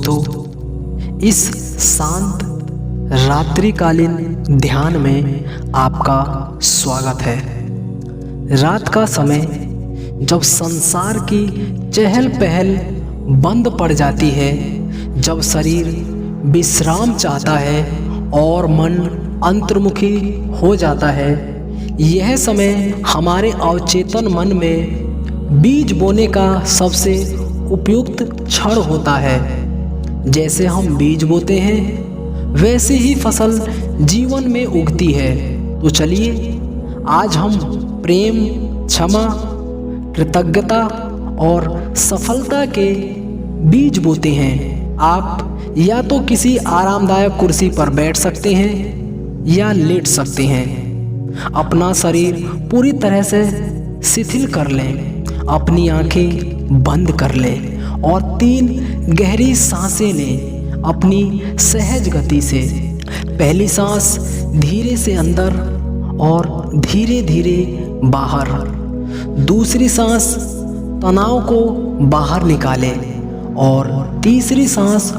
दोस्तों, इस शांत रात्रिकालीन ध्यान में आपका स्वागत है। रात का समय जब संसार की चहल पहल बंद पड़ जाती है, जब शरीर विश्राम चाहता है और मन अंतर्मुखी हो जाता है, यह समय हमारे अवचेतन मन में बीज बोने का सबसे उपयुक्त क्षण होता है। जैसे हम बीज बोते हैं, वैसे ही फसल जीवन में उगती है। तो चलिए आज हम प्रेम, क्षमा, कृतज्ञता और सफलता के बीज बोते हैं। आप या तो किसी आरामदायक कुर्सी पर बैठ सकते हैं या लेट सकते हैं। अपना शरीर पूरी तरह से शिथिल कर लें, अपनी आंखें बंद कर लें और 3 गहरी सांसें लें अपनी सहज गति से। पहली सांस धीरे से अंदर और धीरे धीरे बाहर। दूसरी सांस तनाव को बाहर निकालें और तीसरी सांस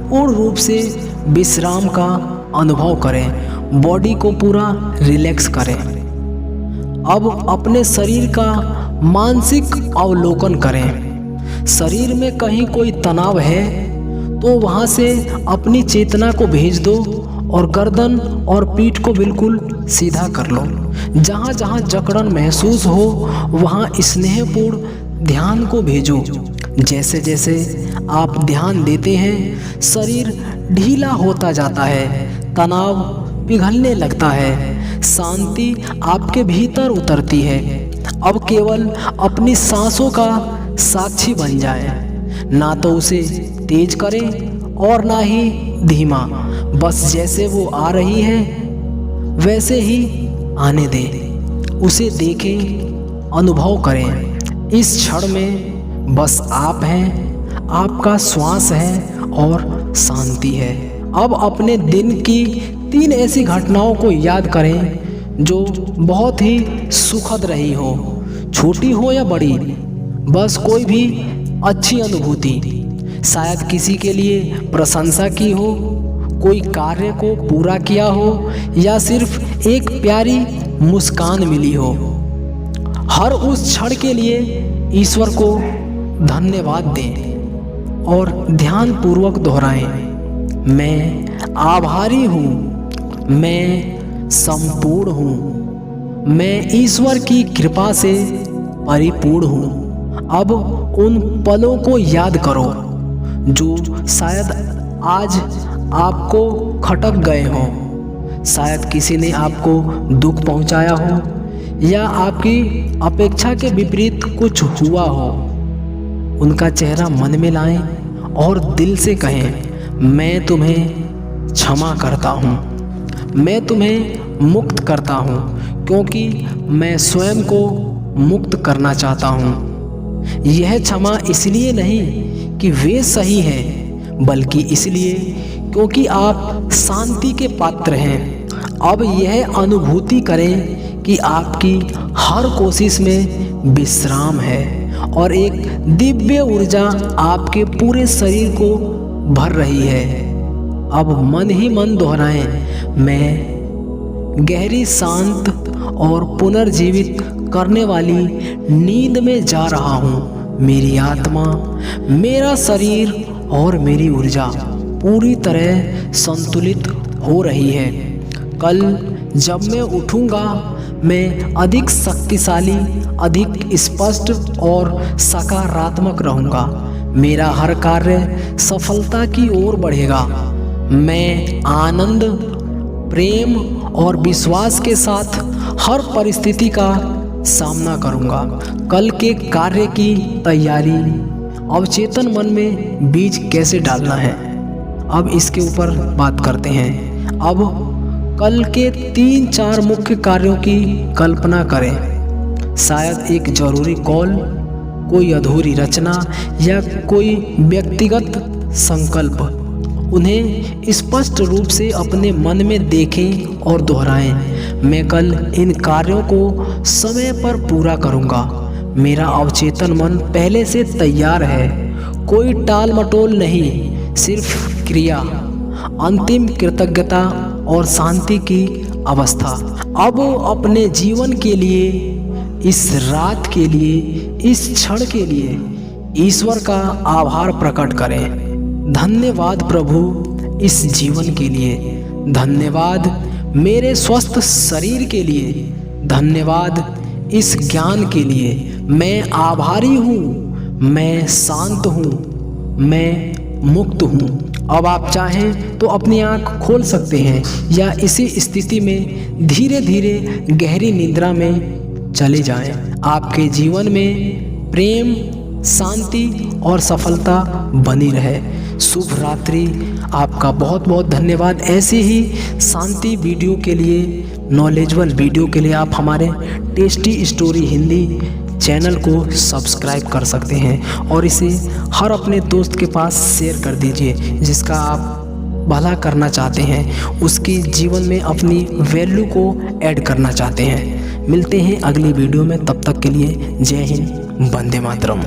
पूर्ण रूप से विश्राम का अनुभव करें, बॉडी को पूरा रिलैक्स करें। अब अपने शरीर का मानसिक अवलोकन करें। शरीर में कहीं कोई तनाव है तो वहाँ से अपनी चेतना को भेज दो और गर्दन और पीठ को बिल्कुल सीधा कर लो। जहाँ जहाँ जकड़न महसूस हो वहाँ स्नेहपूर्ण ध्यान को भेजो। जैसे जैसे आप ध्यान देते हैं, शरीर ढीला होता जाता है, तनाव पिघलने लगता है, शांति आपके भीतर उतरती है। अब केवल अपनी सांसों का साक्षी बन जाए, ना तो उसे तेज करें और ना ही धीमा। बस जैसे वो आ रही है वैसे ही आने दें, उसे देखें, अनुभव करें। इस क्षण में बस आप हैं, आपका श्वास है और शांति है। अब अपने दिन की 3 ऐसी घटनाओं को याद करें जो बहुत ही सुखद रही हो, छोटी हो या बड़ी, बस कोई भी अच्छी अनुभूति। शायद किसी के लिए प्रशंसा की हो, कोई कार्य को पूरा किया हो या सिर्फ एक प्यारी मुस्कान मिली हो। हर उस क्षण के लिए ईश्वर को धन्यवाद दें और ध्यानपूर्वक दोहराएं, मैं आभारी हूँ, मैं संपूर्ण हूँ, मैं ईश्वर की कृपा से परिपूर्ण हूँ। अब उन पलों को याद करो जो शायद आज आपको खटक गए हों। शायद किसी ने आपको दुख पहुंचाया हो या आपकी अपेक्षा के विपरीत कुछ हुआ हो। उनका चेहरा मन में लाएं और दिल से कहें, मैं तुम्हें क्षमा करता हूँ, मैं तुम्हें मुक्त करता हूँ, क्योंकि मैं स्वयं को मुक्त करना चाहता हूँ। यह क्षमा इसलिए नहीं कि वे सही हैं, बल्कि इसलिए क्योंकि आप शांति के पात्र हैं। अब यह अनुभूति करें कि आपकी हर कोशिश में विश्राम है और एक दिव्य ऊर्जा आपके पूरे शरीर को भर रही है। अब मन ही मन दोहराएं, मैं गहरी, शांत और पुनर्जीवित करने वाली नींद में जा रहा हूँ। मेरी आत्मा, मेरा शरीर और मेरी ऊर्जा पूरी तरह संतुलित हो रही है। कल जब मैं उठूँगा, मैं अधिक शक्तिशाली, अधिक स्पष्ट और सकारात्मक रहूँगा। मेरा हर कार्य सफलता की ओर बढ़ेगा। मैं आनंद, प्रेम और विश्वास के साथ हर परिस्थिति का सामना करूंगा। कल के कार्य की तैयारी। अवचेतन मन में बीज कैसे डालना है, अब इसके ऊपर बात करते हैं। अब कल के 3-4 मुख्य कार्यों की कल्पना करें। शायद एक जरूरी कॉल, कोई अधूरी रचना या कोई व्यक्तिगत संकल्प। उन्हें स्पष्ट रूप से अपने मन में देखें और दोहराएं। मैं कल इन कार्यों को समय पर पूरा करूंगा। मेरा अवचेतन मन पहले से तैयार है, कोई टाल मटोल नहीं। सिर्फ क्रिया, अंतिम कृतज्ञता और शांति की अवस्था। अब अपने जीवन के लिए, इस रात के लिए, इस क्षण के लिए ईश्वर का आभार प्रकट करें। धन्यवाद प्रभु इस जीवन के लिए, धन्यवाद मेरे स्वस्थ शरीर के लिए, धन्यवाद इस ज्ञान के लिए। मैं आभारी हूँ, मैं शांत हूँ, मैं मुक्त हूँ। अब आप चाहें तो अपनी आँख खोल सकते हैं या इसी स्थिति में धीरे धीरे गहरी निद्रा में चले जाएं। आपके जीवन में प्रेम, शांति और सफलता बनी रहे। शुभ रात्रि। आपका बहुत बहुत धन्यवाद। ऐसे ही शांति वीडियो के लिए, नॉलेजेबल वीडियो के लिए आप हमारे टेस्टी स्टोरी हिंदी चैनल को सब्सक्राइब कर सकते हैं और इसे हर अपने दोस्त के पास शेयर कर दीजिए जिसका आप भला करना चाहते हैं, उसके जीवन में अपनी वैल्यू को ऐड करना चाहते हैं। मिलते हैं अगली वीडियो में, तब तक के लिए जय हिंद, वंदे मातरम।